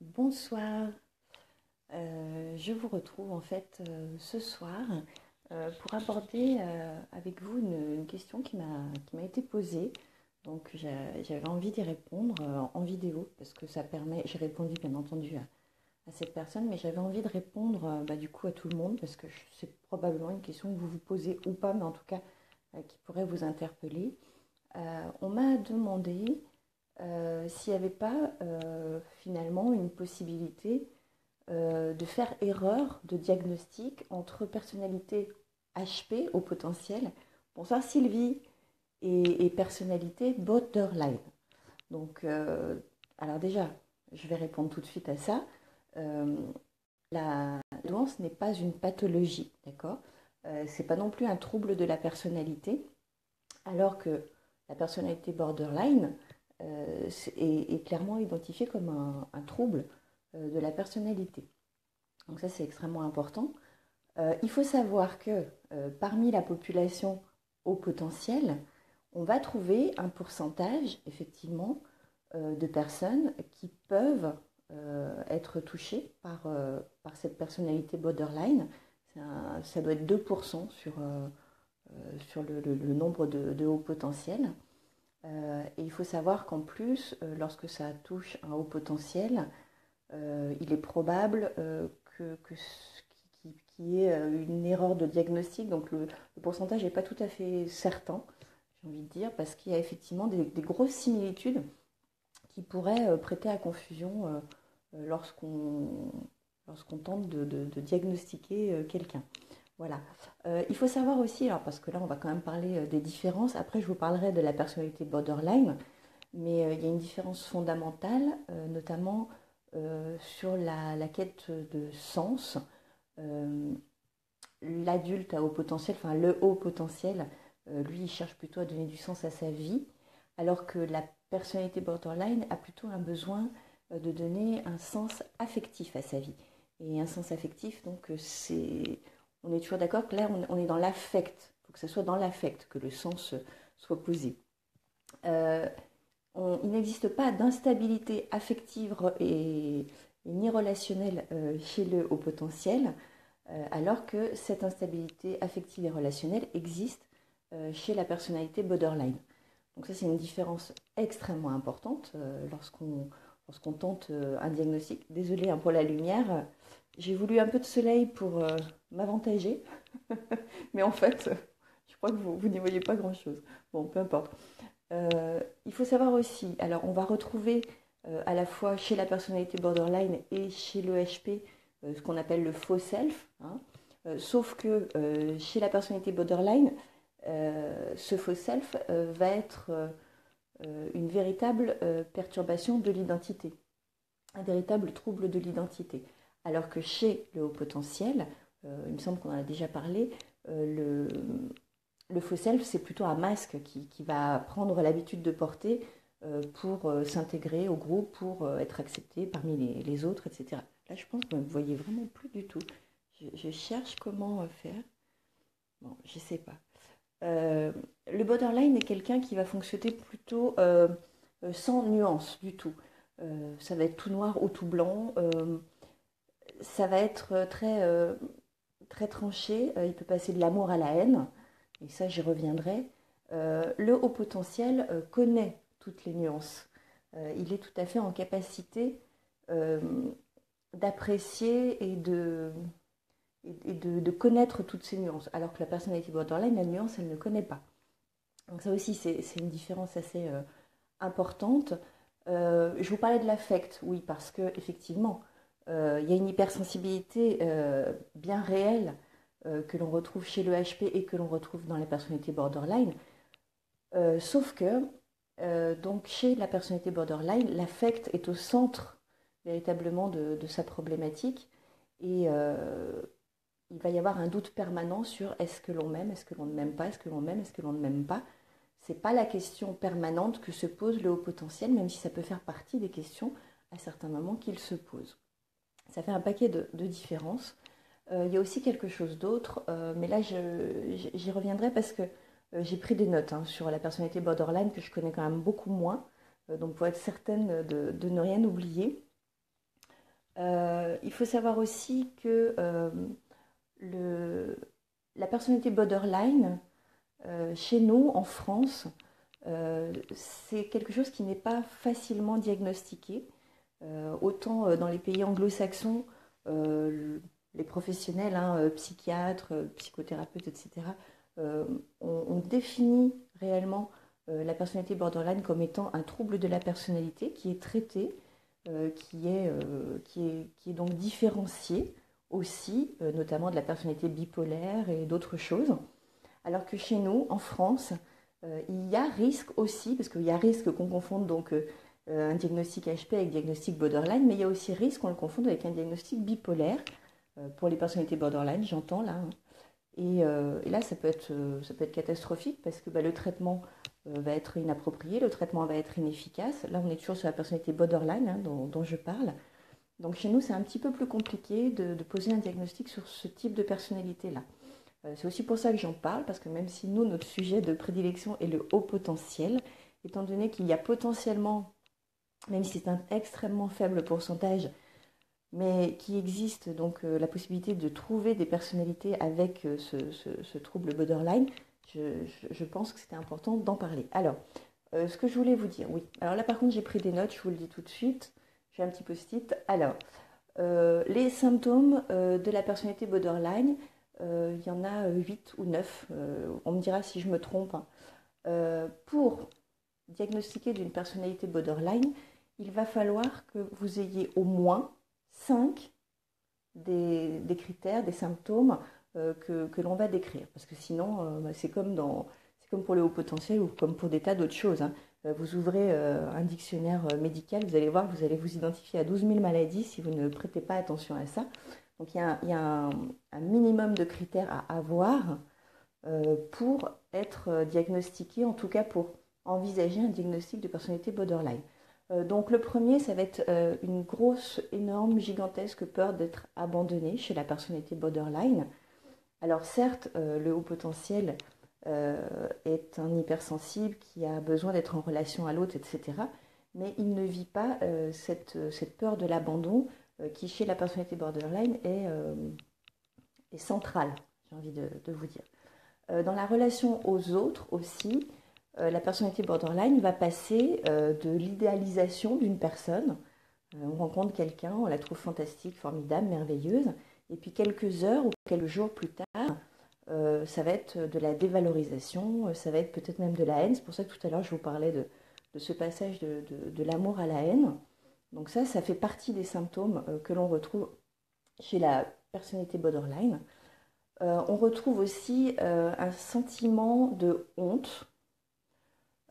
Bonsoir. Je vous retrouve en fait ce soir pour aborder avec vous une question qui m'a été posée. Donc j'avais envie d'y répondre en vidéo parce que ça permet, j'ai répondu bien entendu à cette personne, mais j'avais envie de répondre du coup à tout le monde parce que c'est probablement une question que vous vous posez ou pas, mais en tout cas qui pourrait vous interpeller. On m'a demandé s'il n'y avait pas finalement une possibilité de faire erreur de diagnostic entre personnalité HP au potentiel. Bonsoir Sylvie, et personnalité borderline. Donc, alors déjà, je vais répondre tout de suite à ça. Euh, la douance n'est pas une pathologie, d'accord. C'est pas non plus un trouble de la personnalité, alors que la personnalité borderline est clairement identifiée comme un trouble de la personnalité. Donc ça, c'est extrêmement important. Il faut savoir que parmi la population au potentiel, on va trouver un pourcentage, effectivement, de personnes qui peuvent être touchées par cette personnalité borderline. Ça doit être 2% sur le nombre de hauts potentiels. Et il faut savoir qu'en plus, lorsque ça touche un haut potentiel, il est probable qu'il y ait une erreur de diagnostic. Donc le pourcentage n'est pas tout à fait certain, j'ai envie de dire, parce qu'il y a effectivement des grosses similitudes qui pourraient prêter à confusion lorsqu'on tente de diagnostiquer quelqu'un. Voilà. Il faut savoir aussi, alors parce que là on va quand même parler des différences, après je vous parlerai de la personnalité borderline, mais il y a une différence fondamentale, notamment sur la quête de sens. Euh, L'adulte à haut potentiel, enfin le haut potentiel, lui, il cherche plutôt à donner du sens à sa vie, alors que la personnalité borderline a plutôt un besoin de donner un sens affectif à sa vie. Et un sens affectif, donc on est toujours d'accord que là, on est dans l'affect. Il faut que ce soit dans l'affect que le sens soit posé. Euh, il n'existe pas d'instabilité affective et ni relationnelle chez le haut potentiel, alors que cette instabilité affective et relationnelle existe chez la personnalité borderline. Donc ça, c'est une différence extrêmement importante lorsqu'on tente un diagnostic. Désolée hein, pour la lumière, j'ai voulu un peu de soleil pour m'avantager, mais en fait, je crois que vous n'y voyez pas grand-chose. Bon, peu importe. Il faut savoir aussi, alors on va retrouver à la fois chez la personnalité borderline et chez le HP ce qu'on appelle le faux self, hein. Sauf que chez la personnalité borderline, ce faux self va être une véritable perturbation de l'identité, un véritable trouble de l'identité. Alors que chez le haut potentiel, il me semble qu'on en a déjà parlé, le faux self, c'est plutôt un masque qui va prendre l'habitude de porter pour s'intégrer au groupe, pour être accepté parmi les autres, etc. Là, je pense que vous ne voyez vraiment plus du tout. Je cherche comment faire. Bon, je ne sais pas. Euh, le borderline est quelqu'un qui va fonctionner plutôt sans nuance du tout. Ça va être tout noir ou tout blanc. Ça va être très tranché. Il peut passer de l'amour à la haine. Et ça, j'y reviendrai. Le haut potentiel connaît toutes les nuances. Il est tout à fait en capacité euh, d'apprécier et de connaître toutes ces nuances. Alors que la personnalité borderline, la nuance, elle ne connaît pas. Donc ça aussi, c'est une différence assez importante. Je vous parlais de l'affect, oui, parce que effectivement, il y a une hypersensibilité bien réelle que l'on retrouve chez le HP et que l'on retrouve dans la personnalité borderline. Sauf que, donc chez la personnalité borderline, l'affect est au centre véritablement de sa problématique et il va y avoir un doute permanent sur est-ce que l'on m'aime, est-ce que l'on ne m'aime pas, est-ce que l'on m'aime, est-ce que l'on ne m'aime pas. C'est pas la question permanente que se pose le haut potentiel, même si ça peut faire partie des questions à certains moments qu'il se pose. Ça fait un paquet de différences. Il y a aussi quelque chose d'autre, mais là j'y reviendrai parce que j'ai pris des notes hein, sur la personnalité borderline que je connais quand même beaucoup moins, donc pour être certaine de ne rien oublier. Il faut savoir aussi que le, la personnalité borderline, chez nous, en France, c'est quelque chose qui n'est pas facilement diagnostiqué. Autant dans les pays anglo-saxons, les professionnels, hein, psychiatres, psychothérapeutes, etc., on définit réellement la personnalité borderline comme étant un trouble de la personnalité qui est traité, qui est donc différencié aussi, notamment de la personnalité bipolaire et d'autres choses. Alors que chez nous, en France, il y a risque aussi, parce qu'il y a risque qu'on confonde donc un diagnostic HP avec diagnostic borderline, mais il y a aussi risque qu'on le confonde avec un diagnostic bipolaire, pour les personnalités borderline, j'entends là, hein. Et là, ça peut être catastrophique parce que bah, le traitement va être inapproprié, le traitement va être inefficace. Là, on est toujours sur la personnalité borderline, hein, dont je parle. Donc chez nous, c'est un petit peu plus compliqué de poser un diagnostic sur ce type de personnalité-là. C'est aussi pour ça que j'en parle, parce que même si nous, notre sujet de prédilection est le haut potentiel, étant donné qu'il y a potentiellement, même si c'est un extrêmement faible pourcentage, mais qui existe donc la possibilité de trouver des personnalités avec ce trouble borderline, je pense que c'était important d'en parler. Alors, ce que je voulais vous dire, oui. Alors là, par contre, j'ai pris des notes, je vous le dis tout de suite. J'ai un petit post-it. Alors, les symptômes de la personnalité borderline, il y en a 8 ou 9. On me dira si je me trompe, hein. Pour diagnostiquer d'une personnalité borderline, il va falloir que vous ayez au moins 5 des critères, des symptômes que l'on va décrire. Parce que sinon, bah, c'est comme pour le haut potentiel ou comme pour des tas d'autres choses, hein. Vous ouvrez un dictionnaire médical, vous allez voir que vous allez vous identifier à 12 000 maladies si vous ne prêtez pas attention à ça. Donc il y a un minimum de critères à avoir pour être diagnostiqué, en tout cas pour envisager un diagnostic de personnalité borderline. Donc le premier, ça va être une grosse, énorme, gigantesque peur d'être abandonné chez la personnalité borderline. Alors certes, le haut potentiel est un hypersensible qui a besoin d'être en relation à l'autre, etc. Mais il ne vit pas cette peur de l'abandon qui, chez la personnalité borderline, est centrale, j'ai envie de vous dire. Dans la relation aux autres aussi, la personnalité borderline va passer de l'idéalisation d'une personne. On rencontre quelqu'un, on la trouve fantastique, formidable, merveilleuse, et puis quelques heures ou quelques jours plus tard, ça va être de la dévalorisation, ça va être peut-être même de la haine. C'est pour ça que tout à l'heure je vous parlais de ce passage de l'amour à la haine. Donc ça fait partie des symptômes que l'on retrouve chez la personnalité borderline. On retrouve aussi un sentiment de honte.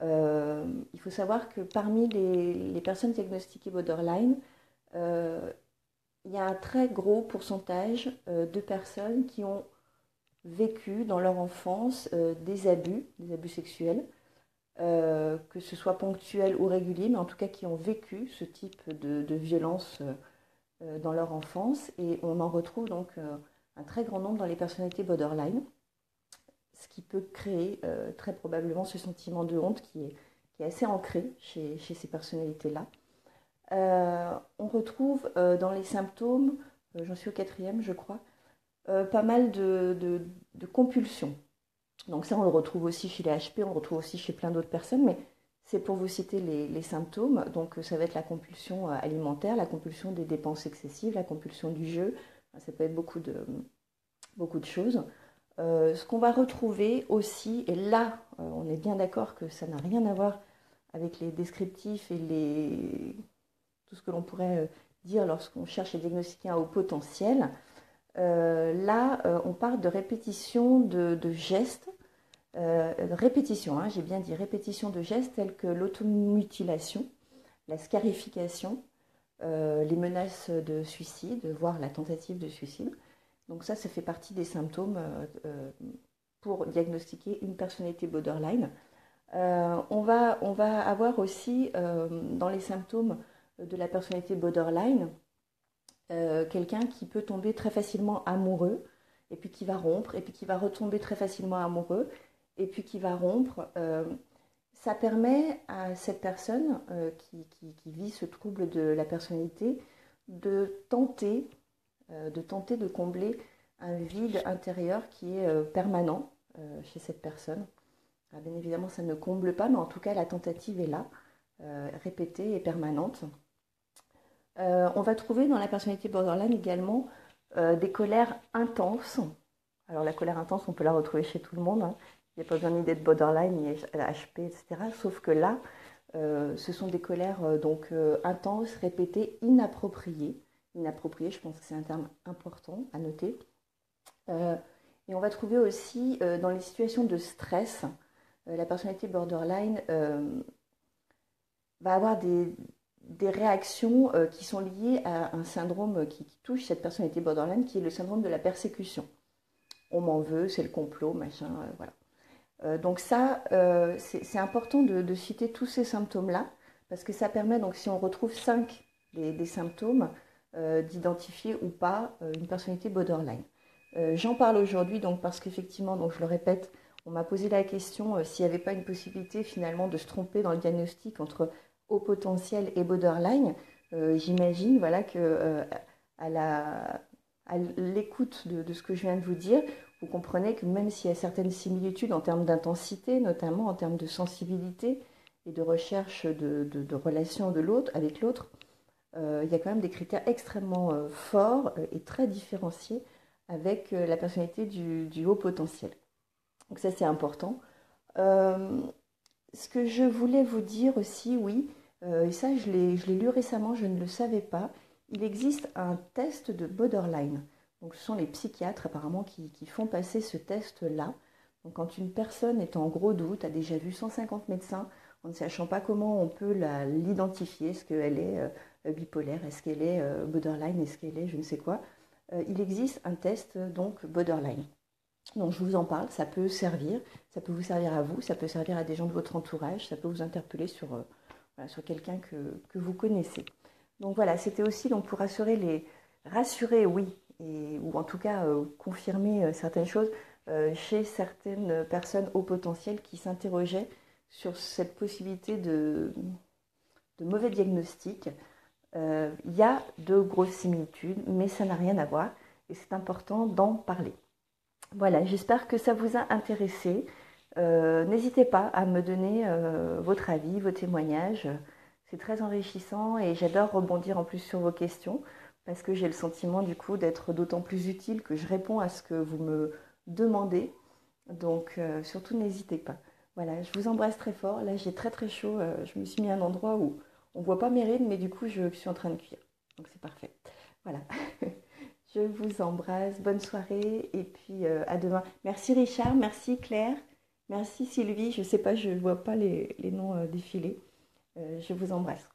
Il faut savoir que parmi les personnes diagnostiquées borderline, euh, il y a un très gros pourcentage de personnes qui ont vécu dans leur enfance des abus sexuels, que ce soit ponctuels ou réguliers, mais en tout cas qui ont vécu ce type de violence dans leur enfance. Et on en retrouve donc un très grand nombre dans les personnalités borderline, ce qui peut créer très probablement ce sentiment de honte qui est assez ancré chez ces personnalités-là. On retrouve dans les symptômes, j'en suis au quatrième je crois, pas mal de compulsions. Donc ça on le retrouve aussi chez les HP, on le retrouve aussi chez plein d'autres personnes, mais c'est pour vous citer les symptômes. Donc ça va être la compulsion alimentaire, la compulsion des dépenses excessives, la compulsion du jeu, ça peut être beaucoup de choses. Ce qu'on va retrouver aussi, et là on est bien d'accord que ça n'a rien à voir avec les descriptifs et tout ce que l'on pourrait dire lorsqu'on cherche à diagnostiquer un haut potentiel. Là, on parle de répétition de gestes, répétition, hein, j'ai bien dit répétition de gestes tels que l'automutilation, la scarification, les menaces de suicide, voire la tentative de suicide. Donc ça fait partie des symptômes pour diagnostiquer une personnalité borderline. On va avoir aussi dans les symptômes de la personnalité borderline quelqu'un qui peut tomber très facilement amoureux et puis qui va rompre et puis qui va retomber très facilement amoureux et puis qui va rompre. Ça permet à cette personne qui vit ce trouble de la personnalité de tenter de combler un vide intérieur qui est permanent chez cette personne. Alors, bien évidemment, ça ne comble pas, mais en tout cas, la tentative est là, répétée et permanente. On va trouver dans la personnalité borderline également des colères intenses. Alors la colère intense, on peut la retrouver chez tout le monde, hein. Il n'y a pas besoin ni d'être borderline, ni HP, etc. Sauf que là, ce sont des colères intenses, répétées, inappropriées. Inappropriées, je pense que c'est un terme important à noter. Et on va trouver aussi dans les situations de stress, la personnalité borderline va avoir des réactions qui sont liées à un syndrome qui touche cette personnalité borderline, qui est le syndrome de la persécution. On m'en veut, c'est le complot, machin, voilà. Donc ça, c'est important de citer tous ces symptômes-là, parce que ça permet, donc si on retrouve 5 des symptômes, d'identifier ou pas une personnalité borderline. J'en parle aujourd'hui donc parce qu'effectivement, donc je le répète, on m'a posé la question s'il n'y avait pas une possibilité finalement de se tromper dans le diagnostic entre haut potentiel et borderline. J'imagine voilà, que à l'écoute de ce que je viens de vous dire, vous comprenez que même s'il y a certaines similitudes en termes d'intensité, notamment en termes de sensibilité et de recherche de relation avec l'autre, il y a quand même des critères extrêmement forts et très différenciés avec la personnalité du haut potentiel. Donc ça, c'est important. Ce que je voulais vous dire aussi, oui, et ça je l'ai lu récemment, je ne le savais pas, il existe un test de borderline. Donc ce sont les psychiatres apparemment qui font passer ce test-là. Donc quand une personne est en gros doute, a déjà vu 150 médecins, en ne sachant pas comment on peut l'identifier, est-ce qu'elle est bipolaire, est-ce qu'elle est borderline, est-ce qu'elle est je ne sais quoi, il existe un test donc borderline. Donc je vous en parle, ça peut servir, ça peut vous servir à vous, ça peut servir à des gens de votre entourage, ça peut vous interpeller sur quelqu'un que vous connaissez. Donc voilà, c'était aussi donc, pour rassurer, oui, ou en tout cas confirmer certaines choses chez certaines personnes au potentiel qui s'interrogeaient sur cette possibilité de mauvais diagnostic. Il y a de grosses similitudes, mais ça n'a rien à voir et c'est important d'en parler. Voilà, j'espère que ça vous a intéressé. N'hésitez pas à me donner votre avis, vos témoignages. C'est très enrichissant et j'adore rebondir en plus sur vos questions parce que j'ai le sentiment du coup d'être d'autant plus utile que je réponds à ce que vous me demandez. Donc surtout n'hésitez pas. Voilà, je vous embrasse très fort. Là j'ai très très chaud. Je me suis mis à un endroit où on ne voit pas mes rides mais du coup je suis en train de cuire. Donc c'est parfait. Voilà. Je vous embrasse, bonne soirée et puis à demain. Merci Richard, merci Claire, merci Sylvie. Je ne sais pas, je ne vois pas les noms défiler. Je vous embrasse.